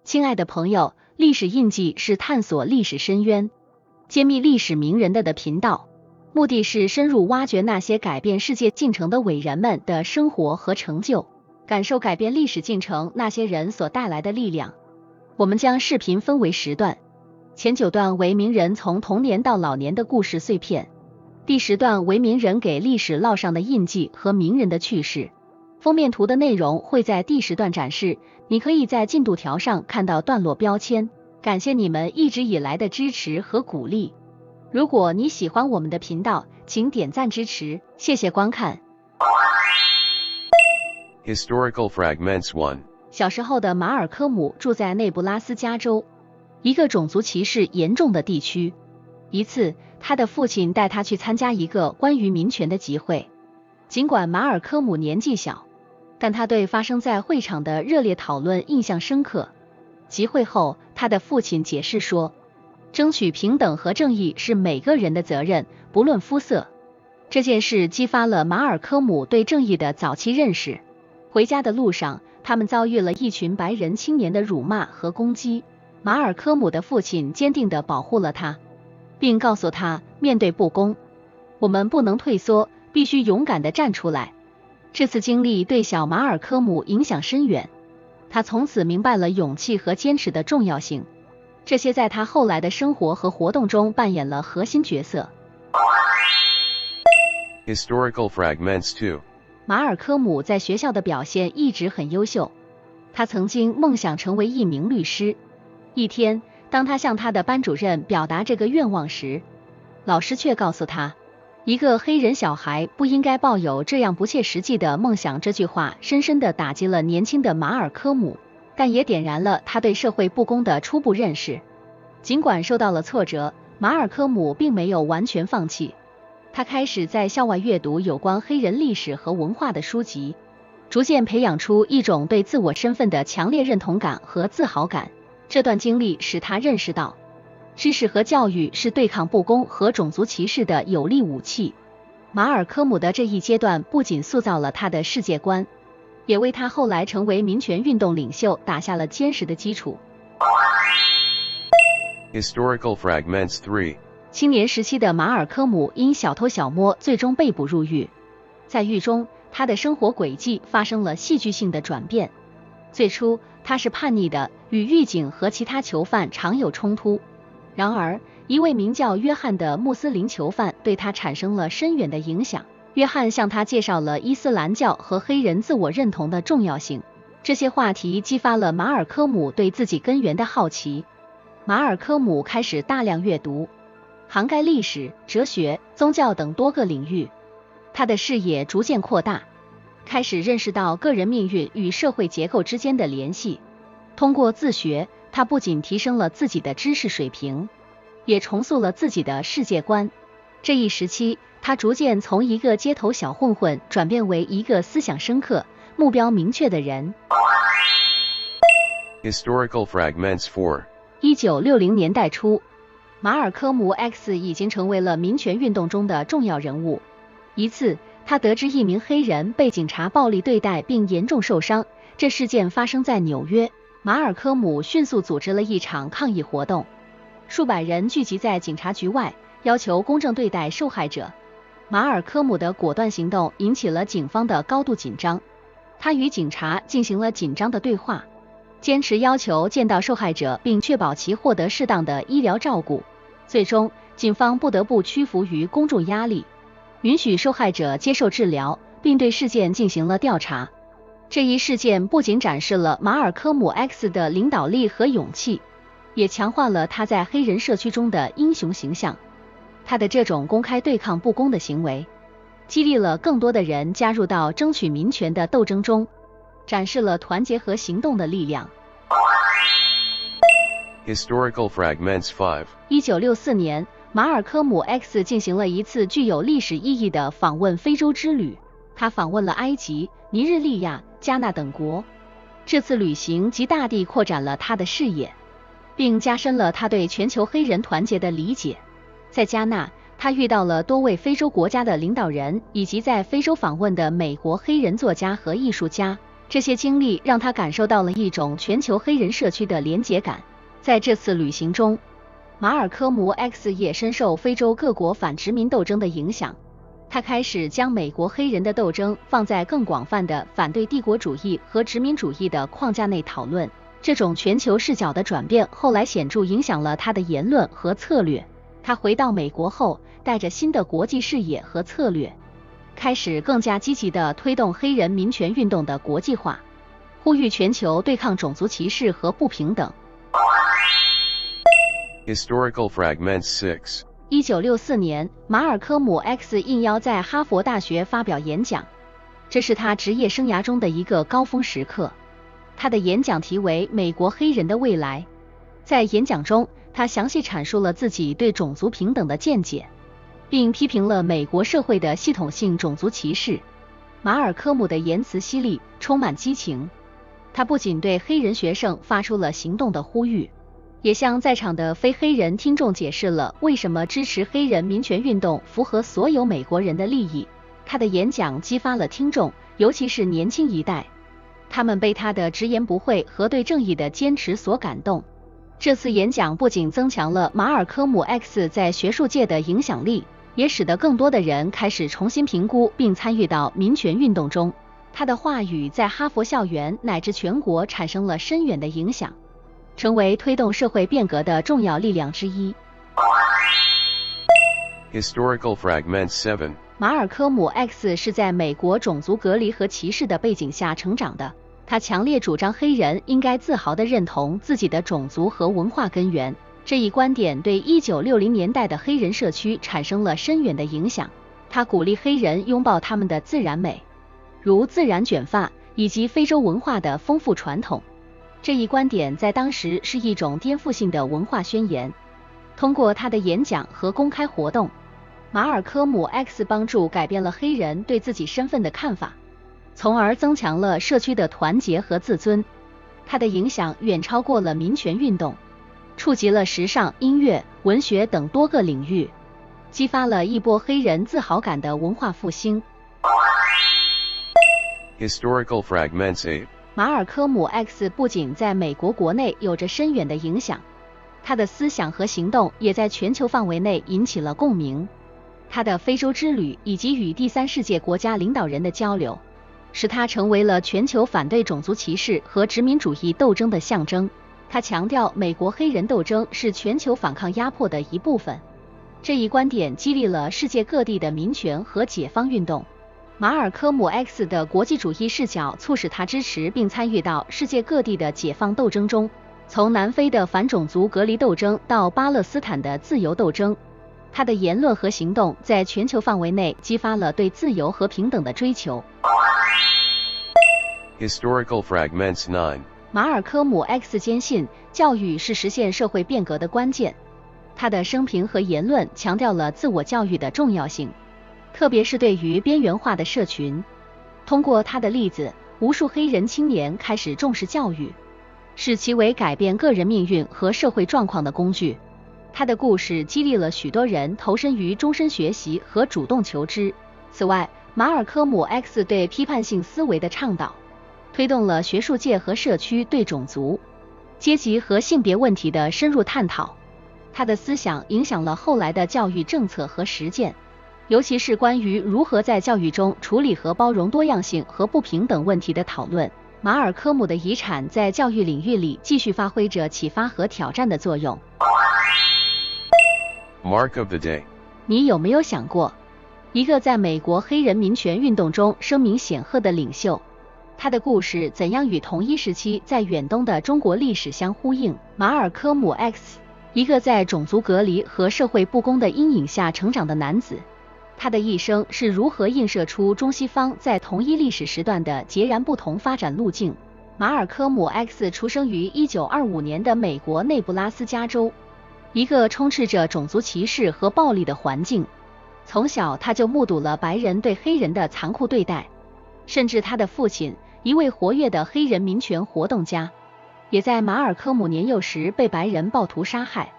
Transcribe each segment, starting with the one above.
亲爱的朋友，历史印记是探索历史深渊、揭秘历史名人的频道，目的是深入挖掘那些改变世界进程的伟人们的生活和成就，感受改变历史进程那些人所带来的力量。我们将视频分为10段，前9段为名人从童年到老年的故事碎片，第10段为名人给历史烙上的印记和名人的趣事。封面图的内容会在第10段展示，你可以在进度条上看到段落标签。感谢你们一直以来的支持和鼓励。如果你喜欢我们的频道，请点赞支持，谢谢观看。Historical Fragments 1。小时候的马尔科姆住在内布拉斯加州，一个种族歧视严重的地区。一次，他的父亲带他去参加一个关于民权的集会。尽管马尔科姆年纪小，但他对发生在会场的热烈讨论印象深刻。集会后，他的父亲解释说，争取平等和正义是每个人的责任，不论肤色。这件事激发了马尔科姆对正义的早期认识。回家的路上，他们遭遇了一群白人青年的辱骂和攻击。马尔科姆的父亲坚定地保护了他，并告诉他，面对不公，我们不能退缩，必须勇敢地站出来。这次经历对小马尔科姆影响深远，他从此明白了勇气和坚持的重要性。这些在他后来的生活和活动中扮演了核心角色。Historical Fragments 2。马尔科姆在学校的表现一直很优秀，他曾经梦想成为一名律师。一天，当他向他的班主任表达这个愿望时，老师却告诉他，一个黑人小孩不应该抱有这样不切实际的梦想。这句话深深地打击了年轻的马尔科姆，但也点燃了他对社会不公的初步认识。尽管受到了挫折，马尔科姆并没有完全放弃。他开始在校外阅读有关黑人历史和文化的书籍，逐渐培养出一种对自我身份的强烈认同感和自豪感。这段经历使他认识到，知识和教育是对抗不公和种族歧视的有力武器。马尔科姆的这一阶段不仅塑造了他的世界观，也为他后来成为民权运动领袖打下了坚实的基础。Historical Fragments 3。青年时期的马尔科姆因小偷小摸最终被捕入狱，在狱中，他的生活轨迹发生了戏剧性的转变。最初，他是叛逆的，与狱警和其他囚犯常有冲突。然而，一位名叫约翰的穆斯林囚犯对他产生了深远的影响。约翰向他介绍了伊斯兰教和黑人自我认同的重要性。这些话题激发了马尔科姆对自己根源的好奇。马尔科姆开始大量阅读，涵盖历史、哲学、宗教等多个领域。他的视野逐渐扩大，开始认识到个人命运与社会结构之间的联系。通过自学，他不仅提升了自己的知识水平，也重塑了自己的世界观。这一时期，他逐渐从一个街头小混混转变为一个思想深刻、目标明确的人。Historical Fragments 4。1960年代初，马尔科姆 X 已经成为了民权运动中的重要人物。一次，他得知一名黑人被警察暴力对待并严重受伤，这事件发生在纽约。马尔科姆迅速组织了一场抗议活动，数百人聚集在警察局外，要求公正对待受害者。马尔科姆的果断行动引起了警方的高度紧张，他与警察进行了紧张的对话，坚持要求见到受害者并确保其获得适当的医疗照顾。最终，警方不得不屈服于公众压力，允许受害者接受治疗，并对事件进行了调查。这一事件不仅展示了马尔科姆 X 的领导力和勇气，也强化了他在黑人社区中的英雄形象。他的这种公开对抗不公的行为，激励了更多的人加入到争取民权的斗争中，展示了团结和行动的力量。Historical Fragments 5。1964年，马尔科姆 X 进行了一次具有历史意义的访问非洲之旅。他访问了埃及、尼日利亚、加纳等国。这次旅行极大地扩展了他的视野，并加深了他对全球黑人团结的理解。在加纳，他遇到了多位非洲国家的领导人，以及在非洲访问的美国黑人作家和艺术家。这些经历让他感受到了一种全球黑人社区的连结感。在这次旅行中，马尔科姆 X 也深受非洲各国反殖民斗争的影响。他开始将美国黑人的斗争放在更广泛的反对帝国主义和殖民主义的框架内讨论。这种全球视角的转变后来显著影响了他的言论和策略。他回到美国后，带着新的国际视野和策略，开始更加积极地推动黑人民权运动的国际化，呼吁全球对抗种族歧视和不平等。Historical Fragments 6 1964年，马尔科姆 X 应邀在哈佛大学发表演讲，这是他职业生涯中的一个高峰时刻。他的演讲题为《美国黑人的未来》。在演讲中，他详细阐述了自己对种族平等的见解，并批评了美国社会的系统性种族歧视。马尔科姆的言辞犀利，充满激情。他不仅对黑人学生发出了行动的呼吁，也向在场的非黑人听众解释了为什么支持黑人民权运动符合所有美国人的利益。他的演讲激发了听众，尤其是年轻一代，他们被他的直言不讳和对正义的坚持所感动。这次演讲不仅增强了马尔科姆 X 在学术界的影响力，也使得更多的人开始重新评估并参与到民权运动中。他的话语在哈佛校园乃至全国产生了深远的影响，成为推动社会变革的重要力量之一。Historical Fragments 7马尔科姆 X 是在美国种族隔离和歧视的背景下成长的。他强烈主张黑人应该自豪地认同自己的种族和文化根源，这一观点对1960年代的黑人社区产生了深远的影响。他鼓励黑人拥抱他们的自然美，如自然卷发以及非洲文化的丰富传统。这一观点在当时是一种颠覆性的文化宣言。通过他的演讲和公开活动，马尔科姆 X 帮助改变了黑人对自己身份的看法，从而增强了社区的团结和自尊。他的影响远超过了民权运动，触及了时尚、音乐、文学等多个领域，激发了一波黑人自豪感的文化复兴。Historical Fragments 8马尔科姆 X 不仅在美国国内有着深远的影响，他的思想和行动也在全球范围内引起了共鸣。他的非洲之旅以及与第三世界国家领导人的交流，使他成为了全球反对种族歧视和殖民主义斗争的象征。他强调美国黑人斗争是全球反抗压迫的一部分，这一观点激励了世界各地的民权和解放运动。马尔科姆 X 的国际主义视角促使他支持并参与到世界各地的解放斗争中，从南非的反种族隔离斗争到巴勒斯坦的自由斗争，他的言论和行动在全球范围内激发了对自由和平等的追求。Historical Fragments 9马尔科姆 X 坚信教育是实现社会变革的关键，他的生平和言论强调了自我教育的重要性，特别是对于边缘化的社群。通过他的例子，无数黑人青年开始重视教育，视其为改变个人命运和社会状况的工具。他的故事激励了许多人投身于终身学习和主动求知。此外，马尔科姆 X 对批判性思维的倡导，推动了学术界和社区对种族、阶级和性别问题的深入探讨。他的思想影响了后来的教育政策和实践，尤其是关于如何在教育中处理和包容多样性和不平等问题的讨论。马尔科姆的遗产在教育领域里继续发挥着启发和挑战的作用。Mark of the Day 你有没有想过，一个在美国黑人民权运动中声名显赫的领袖，他的故事怎样与同一时期在远东的中国历史相呼应？马尔科姆 X， 一个在种族隔离和社会不公的阴影下成长的男子，他的一生是如何映射出中西方在同一历史时段的截然不同发展路径？马尔科姆 X 出生于1925年的美国内布拉斯加州，一个充斥着种族歧视和暴力的环境。从小他就目睹了白人对黑人的残酷对待，甚至他的父亲，一位活跃的黑人民权活动家，也在马尔科姆年幼时被白人暴徒杀害。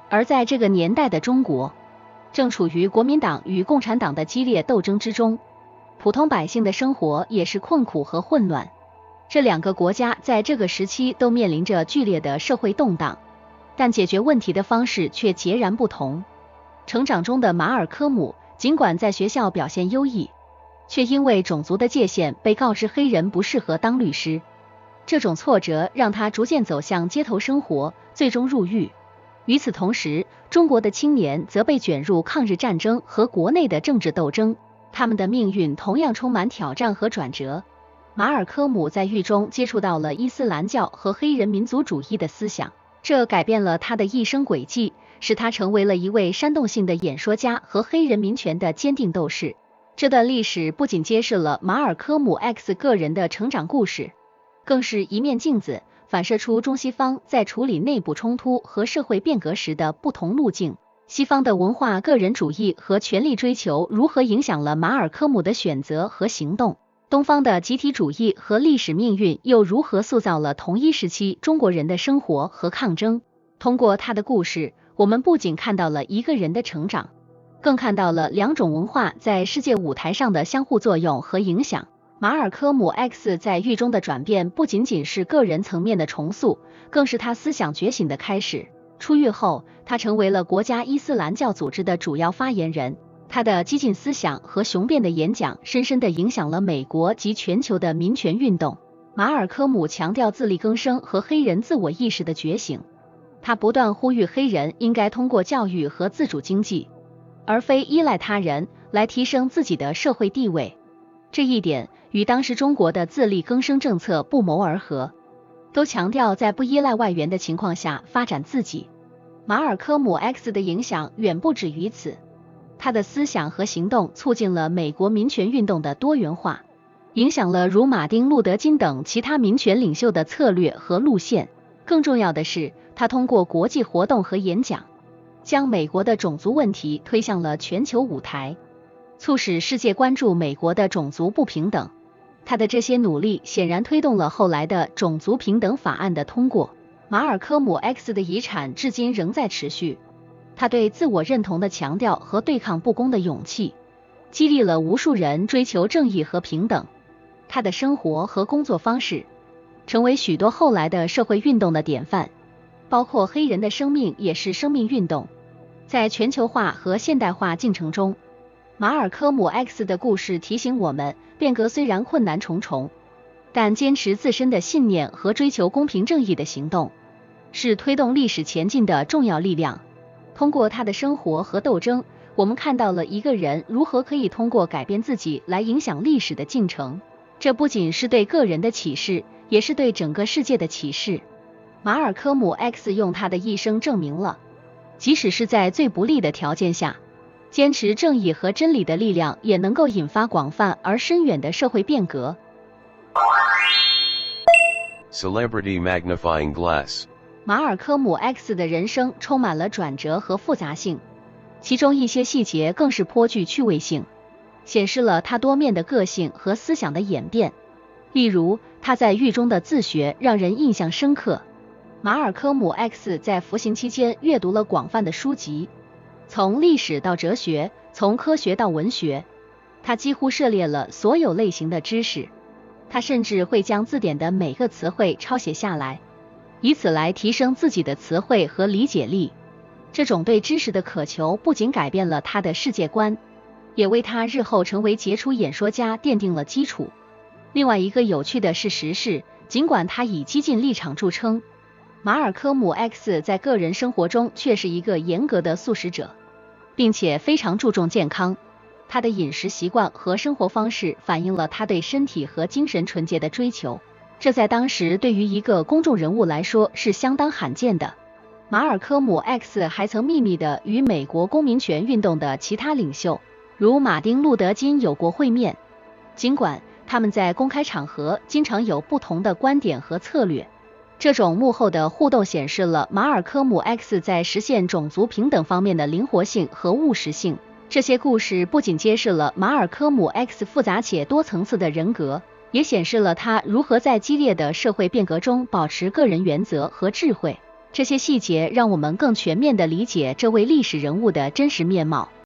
而在这个年代的中国，正处于国民党与共产党的激烈斗争之中，普通百姓的生活也是困苦和混乱。这两个国家在这个时期都面临着剧烈的社会动荡，但解决问题的方式却截然不同。成长中的马尔科姆尽管在学校表现优异，却因为种族的界限被告知黑人不适合当律师。这种挫折让他逐渐走向街头生活，最终入狱。与此同时，中国的青年则被卷入抗日战争和国内的政治斗争，他们的命运同样充满挑战和转折。马尔科姆在狱中接触到了伊斯兰教和黑人民族主义的思想，这改变了他的一生轨迹，使他成为了一位煽动性的演说家和黑人民权的坚定斗士。这段历史不仅揭示了马尔科姆 X 个人的成长故事，更是一面镜子，反射出中西方在处理内部冲突和社会变革时的不同路径。西方的文化个人主义和权力追求如何影响了马尔科姆的选择和行动，东方的集体主义和历史命运又如何塑造了同一时期中国人的生活和抗争。通过他的故事，我们不仅看到了一个人的成长，更看到了两种文化在世界舞台上的相互作用和影响。马尔科姆 X 在狱中的转变不仅仅是个人层面的重塑，更是他思想觉醒的开始。出狱后，他成为了国家伊斯兰教组织的主要发言人，他的激进思想和雄辩的演讲深深地影响了美国及全球的民权运动。马尔科姆强调自力更生和黑人自我意识的觉醒，他不断呼吁黑人应该通过教育和自主经济，而非依赖他人来提升自己的社会地位。这一点与当时中国的自力更生政策不谋而合，都强调在不依赖外援的情况下发展自己。马尔科姆 X 的影响远不止于此，他的思想和行动促进了美国民权运动的多元化，影响了如马丁·路德·金等其他民权领袖的策略和路线。更重要的是，他通过国际活动和演讲，将美国的种族问题推向了全球舞台，促使世界关注美国的种族不平等。他的这些努力显然推动了后来的种族平等法案的通过。马尔科姆 X 的遗产至今仍在持续，他对自我认同的强调和对抗不公的勇气，激励了无数人追求正义和平等。他的生活和工作方式成为许多后来的社会运动的典范，包括黑人的生命也是生命运动。在全球化和现代化进程中，马尔科姆 X 的故事提醒我们，变革虽然困难重重，但坚持自身的信念和追求公平正义的行动，是推动历史前进的重要力量。通过他的生活和斗争，我们看到了一个人如何可以通过改变自己来影响历史的进程。这不仅是对个人的启示，也是对整个世界的启示。马尔科姆 X 用他的一生证明了，即使是在最不利的条件下，坚持正义和真理的力量也能够引发广泛而深远的社会变革。Celebrity Magnifying Glass。 马尔科姆 X 的人生充满了转折和复杂性，其中一些细节更是颇具趣味性，显示了他多面的个性和思想的演变。例如，他在狱中的自学让人印象深刻。马尔科姆 X 在服刑期间阅读了广泛的书籍，从历史到哲学，从科学到文学，他几乎涉猎了所有类型的知识。他甚至会将字典的每个词汇抄写下来，以此来提升自己的词汇和理解力。这种对知识的渴求不仅改变了他的世界观，也为他日后成为杰出演说家奠定了基础。另外一个有趣的事实是，尽管他以激进立场著称，马尔科姆 X 在个人生活中却是一个严格的素食者，并且非常注重健康。他的饮食习惯和生活方式反映了他对身体和精神纯洁的追求，这在当时对于一个公众人物来说是相当罕见的。马尔科姆 X 还曾秘密地与美国公民权运动的其他领袖，如马丁·路德·金有过会面，尽管他们在公开场合经常有不同的观点和策略。这种幕后的互动显示了马尔科姆 X 在实现种族平等方面的灵活性和务实性。这些故事不仅揭示了马尔科姆 X 复杂且多层次的人格，也显示了他如何在激烈的社会变革中保持个人原则和智慧。这些细节让我们更全面地理解这位历史人物的真实面貌。